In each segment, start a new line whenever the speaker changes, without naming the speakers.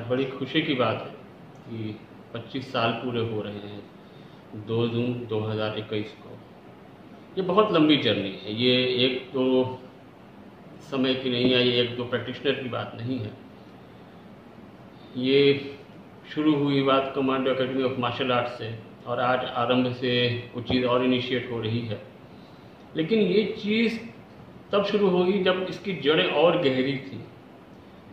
आज बड़ी खुशी की बात है कि 25 साल पूरे हो रहे हैं 2 जून 2021 को। ये बहुत लंबी जर्नी है, ये एक दो समय की नहीं है, ये एक दो प्रैक्टिशनर की बात नहीं है। ये शुरू हुई बात commando academy of martial arts से और आज आरंभ से कुछ चीज़ और इनिशिएट हो रही है। लेकिन ये चीज़ तब शुरू होगी जब इसकी जड़ें और गहरी थी।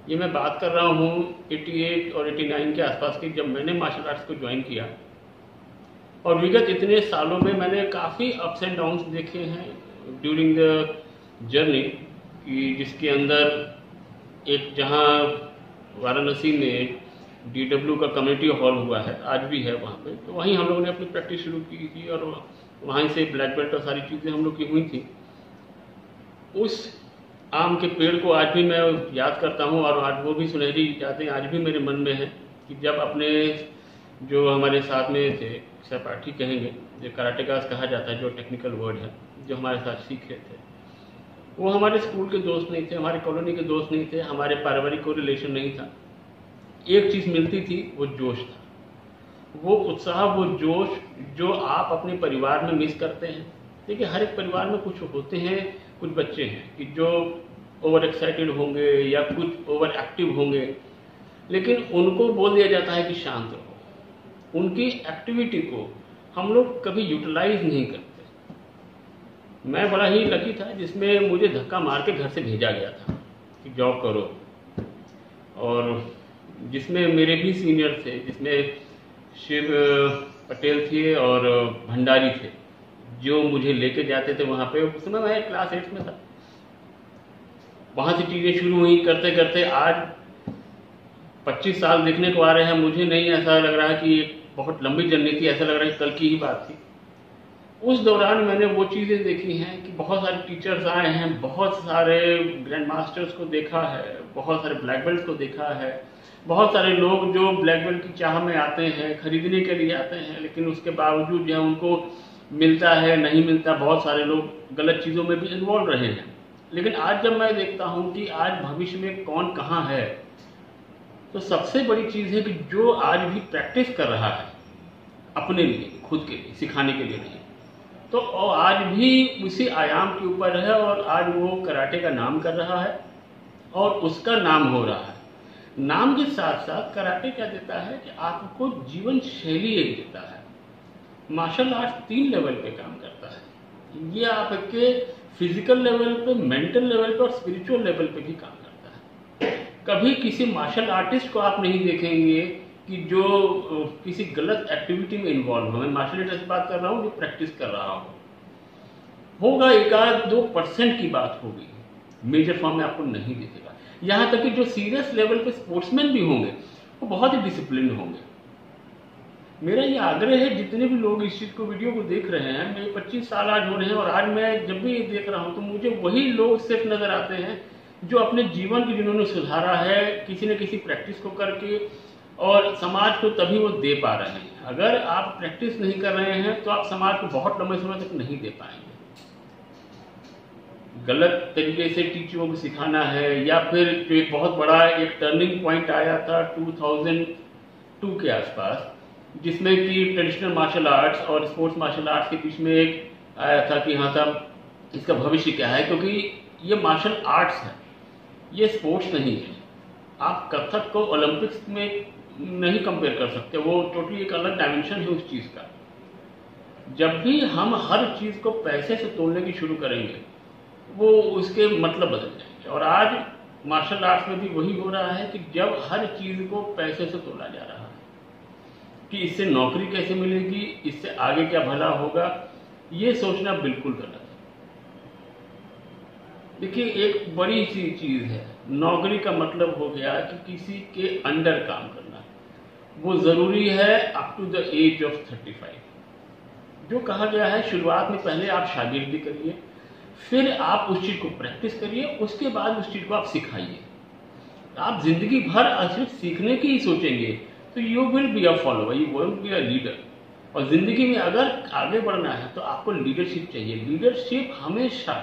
ये मैं बात कर रहा हूँ 88 और 89 के आसपास की, जब मैंने मार्शल आर्ट्स को ज्वाइन किया। और विगत इतने सालों में मैंने काफ़ी अप्स एंड डाउन्स देखे हैं ड्यूरिंग द जर्नी, कि जिसके अंदर एक जहाँ वाराणसी में DW का कम्युनिटी हॉल हुआ है, आज भी है वहाँ पे, तो वहीं हम लोगों ने अपनी प्रैक्टिस शुरू की थी और वहीं से ब्लैक बेल्ट और सारी चीज़ें हम लोग की हुई थी। उस आम के पेड़ को आज भी मैं याद करता हूँ और आज वो भी सुनहरी यादें आज भी मेरे मन में हैं कि जब अपने जो हमारे साथ में थे सहपाठी कहेंगे, जो कराटेकास कहा जाता है, जो टेक्निकल वर्ड है, जो हमारे साथ सीखे थे, वो हमारे स्कूल के दोस्त नहीं थे, हमारे कॉलोनी के दोस्त नहीं थे, हमारे पारिवारिक कोई रिलेशन नहीं था। एक चीज़ मिलती थी, वो जोश था, वो उत्साह, वो जोश जो आप अपने परिवार में मिस करते हैं। देखिए, हर एक परिवार में कुछ होते हैं, कुछ बच्चे हैं कि जो ओवर एक्साइटेड होंगे या कुछ ओवर एक्टिव होंगे, लेकिन उनको बोल दिया जाता है कि शांत रहो। उनकी एक्टिविटी को हम लोग कभी यूटिलाइज नहीं करते। मैं बड़ा ही लकी था जिसमें मुझे धक्का मार के घर से भेजा गया था कि जॉब करो, और जिसमें मेरे भी सीनियर थे, जिसमें शिव पटेल थे और भंडारी थे, जो मुझे लेके जाते थे वहाँ पे। उस समय मैं क्लास 8 में था। वहाँ से चीज़ें शुरू हुई, करते करते आज 25 साल देखने को आ रहे हैं। मुझे नहीं ऐसा लग रहा कि बहुत लंबी जर्नी थी, ऐसा लग रहा है कि कल की ही बात थी। उस दौरान मैंने वो चीज़ें देखी हैं कि बहुत सारे टीचर्स आए हैं, बहुत सारे ग्रैंड मास्टर्स को देखा है, बहुत सारे ब्लैक बेल्ट को देखा है, बहुत सारे लोग जो ब्लैक बेल्ट की चाह में आते हैं, खरीदने के लिए आते हैं, लेकिन उसके बावजूद जो है उनको मिलता है, नहीं मिलता। बहुत सारे लोग गलत चीज़ों में भी इन्वॉल्व रहे हैं। लेकिन आज जब मैं देखता हूँ कि आज भविष्य में कौन कहाँ है, तो सबसे बड़ी चीज़ है कि जो आज भी प्रैक्टिस कर रहा है अपने लिए, खुद के लिए, सिखाने के लिए नहीं, तो आज भी उसी आयाम के ऊपर है और आज वो कराटे का नाम कर रहा है और उसका नाम हो रहा है। नाम के साथ साथ कराटे क्या देता है कि आपको जीवन शैली एक देता है। मार्शल आर्ट्स 3 लेवल पे काम करता है। ये आपके फिजिकल लेवल पे, मेंटल लेवल पे और स्पिरिचुअल लेवल पे भी काम करता है। कभी किसी मार्शल आर्टिस्ट को आप नहीं देखेंगे कि जो किसी गलत एक्टिविटी में इन्वॉल्व हो। मैं मार्शल आर्टिस्ट की बात कर रहा हूँ जो प्रैक्टिस कर रहा होगा, 1-2% की बात होगी, मेजर फॉर्म में आपको नहीं दिखेगा। यहाँ तक कि जो सीरियस लेवल पे स्पोर्ट्समैन भी होंगे वो बहुत ही डिसिप्लिन होंगे। मेरा ये आग्रह है, जितने भी लोग इस चीज़ को, वीडियो को देख रहे हैं, मेरे 25 साल आज हो रहे हैं और आज मैं जब भी ये देख रहा हूँ तो मुझे वही लोग सिर्फ नज़र आते हैं जो अपने जीवन को जिन्होंने सुधारा है किसी न किसी प्रैक्टिस को करके, और समाज को तभी वो दे पा रहे हैं। अगर आप प्रैक्टिस नहीं कर रहे हैं तो आप समाज को बहुत लंबे समय तक नहीं दे पाएंगे। गलत तरीके से टीचरों को सिखाना है, या फिर जो एक बहुत बड़ा एक टर्निंग पॉइंट आया था 2002 के आसपास, जिसमें कि ट्रेडिशनल मार्शल आर्ट्स और स्पोर्ट्स मार्शल आर्ट्स के बीच में एक आया था कि हाँ साहब, इसका भविष्य क्या है, क्योंकि ये मार्शल आर्ट्स है, ये स्पोर्ट्स नहीं है। आप कथक को ओलंपिक्स में नहीं कंपेयर कर सकते, वो टोटली एक अलग डायमेंशन है उस चीज़ का। जब भी हम हर चीज़ को पैसे से तोलने की शुरू करेंगे, वो उसके मतलब बदल जाएंगे। और आज मार्शल आर्ट्स में भी वही हो रहा है कि जब हर चीज़ को पैसे से तोला जा रहा है कि इससे नौकरी कैसे मिलेगी, इससे आगे क्या भला होगा, ये सोचना बिल्कुल गलत है। देखिए, एक बड़ी सी चीज़ है, नौकरी का मतलब हो गया कि किसी के अंडर काम करना। वो ज़रूरी है up to the age of 35। जो कहा गया है, शुरुआत में पहले आप शागिर्दी करिए, फिर आप उस चीज़ को प्रैक्टिस करिए, उसके बाद उस चीज़ को आप सिखाइए। आप जिंदगी भर सिर्फ सीखने की ही सोचेंगे तो you will be a follower, you won't be a leader. और ज़िंदगी में अगर आगे बढ़ना है तो आपको लीडरशिप चाहिए। लीडरशिप हमेशा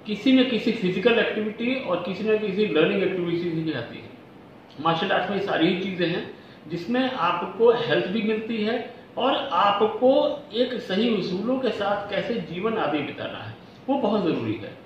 किसी न किसी फिजिकल एक्टिविटी और किसी न किसी लर्निंग एक्टिविटी से ही आती है। मार्शल आर्ट्स में सारी ही चीज़ें हैं जिसमें आपको हेल्थ भी मिलती है और आपको एक सही उसूलों के साथ कैसे जीवन आदि बिताना है वो बहुत ज़रूरी है।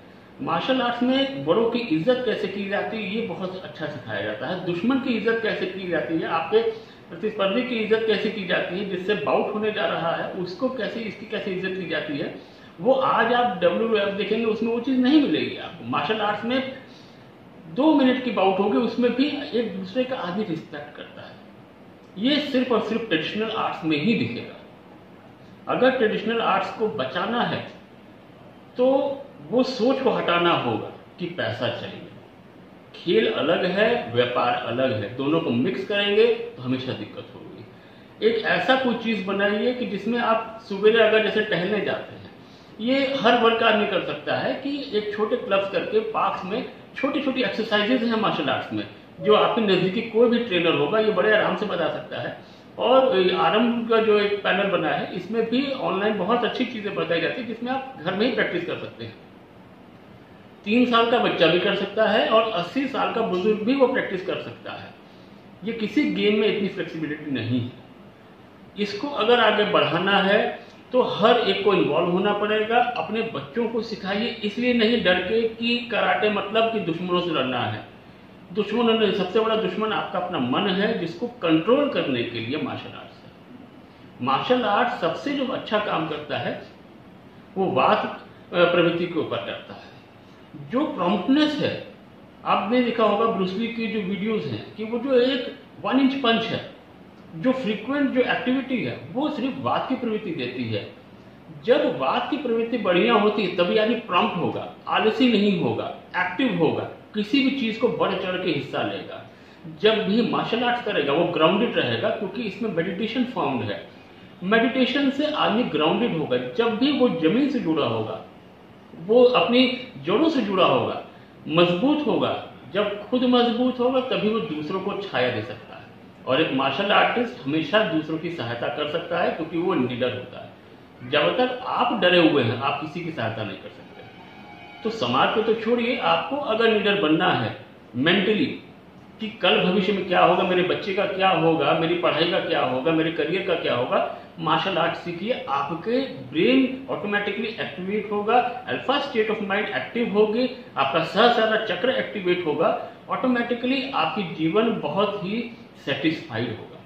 मार्शल आर्ट्स में बड़ों की इज्जत कैसे की जाती है ये बहुत अच्छा सिखाया जाता है। दुश्मन की इज्जत कैसे की जाती है, आपके प्रतिस्पर्धी की इज्जत कैसे की जाती है, जिससे बाउट होने जा रहा है उसको कैसे, इसकी कैसे इज्जत की जाती है, वो आज आप WWF देखेंगे उसमें वो चीज़ नहीं मिलेगी आपको। मार्शल आर्ट्स में 2 मिनट की बाउट होगी उसमें भी एक दूसरे का आदमी रिस्पेक्ट करता है। ये सिर्फ और सिर्फ ट्रेडिशनल आर्ट्स में ही दिखेगा। अगर ट्रेडिशनल आर्ट्स को बचाना है तो वो सोच को हटाना होगा कि पैसा चाहिए। खेल अलग है, व्यापार अलग है, दोनों को मिक्स करेंगे तो हमेशा दिक्कत होगी। एक ऐसा कोई चीज़ बनाइए कि जिसमें आप सुबह अगर जैसे टहलने जाते हैं, ये हर वर्ग का आदमी कर सकता है कि एक छोटे क्लब्स करके पार्क्स में छोटी छोटी एक्सरसाइजेज हैं मार्शल आर्ट्स में, जो आपके नज़दीकी कोई भी ट्रेनर होगा ये बड़े आराम से बता सकता है। और आरंभ का जो एक पैनल बना है इसमें भी ऑनलाइन बहुत अच्छी चीज़ें बताई जाती है जिसमें आप घर में ही प्रैक्टिस कर सकते हैं। 3 साल का बच्चा भी कर सकता है और 80 साल का बुजुर्ग भी वो प्रैक्टिस कर सकता है। ये किसी गेम में इतनी फ्लेक्सिबिलिटी नहीं है। इसको अगर आगे बढ़ाना है तो हर एक को इन्वॉल्व होना पड़ेगा। अपने बच्चों को सिखाइए, इसलिए नहीं डर के कि कराटे मतलब कि दुश्मनों से लड़ना है। दुश्मन नहीं, सबसे बड़ा दुश्मन आपका अपना मन है जिसको कंट्रोल करने के लिए मार्शल आर्ट्स है। मार्शल आर्ट सबसे जो अच्छा काम करता है वो वात प्रवृत्ति के ऊपर करता है। जो प्रॉम्प्टनेस है, आपने देखा होगा ब्रूस ली की जो वीडियोस हैं कि वो जो एक 1 इंच पंच है, जो फ्रीक्वेंट जो एक्टिविटी है वो सिर्फ वात की प्रवृत्ति देती है। जब वात की प्रवृत्ति बढ़िया होती है तभी आदमी प्रॉम्प्ट होगा, आलसी नहीं होगा, एक्टिव होगा, किसी भी चीज को बढ़ चढ़ के हिस्सा लेगा। जब भी मार्शल आर्ट्स करेगा वो ग्राउंडेड रहेगा क्योंकि इसमें मेडिटेशन फाउंड है। मेडिटेशन से आदमी ग्राउंडेड होगा। जब भी वो जमीन से जुड़ा होगा, वो अपनी जड़ों से जुड़ा होगा, मजबूत होगा। जब खुद मजबूत होगा तभी वो दूसरों को छाया दे सकता है। और एक मार्शल आर्टिस्ट हमेशा दूसरों की सहायता कर सकता है क्योंकि वो निडर होता है। जब तक आप डरे हुए हैं आप किसी की सहायता नहीं कर सकते। तो समाज को तो छोड़िए, आपको अगर निडर बनना है मेंटली कि कल भविष्य में क्या होगा, मेरे बच्चे का क्या होगा, मेरी पढ़ाई का क्या होगा, मेरे करियर का क्या होगा, मार्शल आर्ट सीखिए। आपके ब्रेन ऑटोमेटिकली एक्टिवेट होगा, alpha state of mind active होगी, आपका सहस्रार चक्र एक्टिवेट होगा, ऑटोमेटिकली आपकी जीवन बहुत ही सेटिस्फाइड होगा।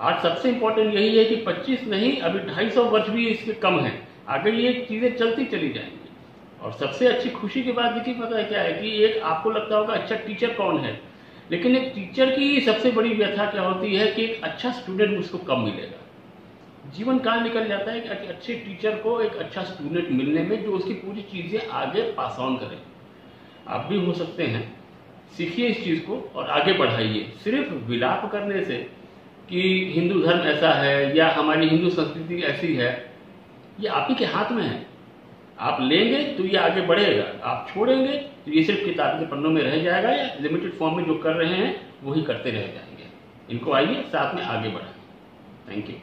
आज सबसे इंपॉर्टेंट यही है कि 25 नहीं, अभी 250 वर्ष भी इसके कम है, आगे ये चीजें चलती चली जाएंगी। और सबसे अच्छी खुशी की बात देखिए पता है क्या है कि एक आपको लगता होगा अच्छा टीचर कौन है, लेकिन एक टीचर की सबसे बड़ी व्यथा क्या होती है कि एक अच्छा स्टूडेंट उसको कब मिलेगा। जीवन काल निकल जाता है कि अच्छे टीचर को एक अच्छा स्टूडेंट मिलने में जो उसकी पूरी चीजें आगे पास ऑन करे। आप भी हो सकते हैं, सीखिए इस चीज को और आगे बढ़ाइए। सिर्फ विलाप करने से कि हिंदू धर्म ऐसा है या हमारी हिंदू संस्कृति ऐसी है, ये आप ही के हाथ में है। आप लेंगे तो ये आगे बढ़ेगा, आप छोड़ेंगे तो ये सिर्फ किताब के पन्नों में रह जाएगा या लिमिटेड फॉर्म में जो कर रहे हैं वही करते रह जाएंगे। इनको आइए साथ में आगे बढ़ाएं। Thank you.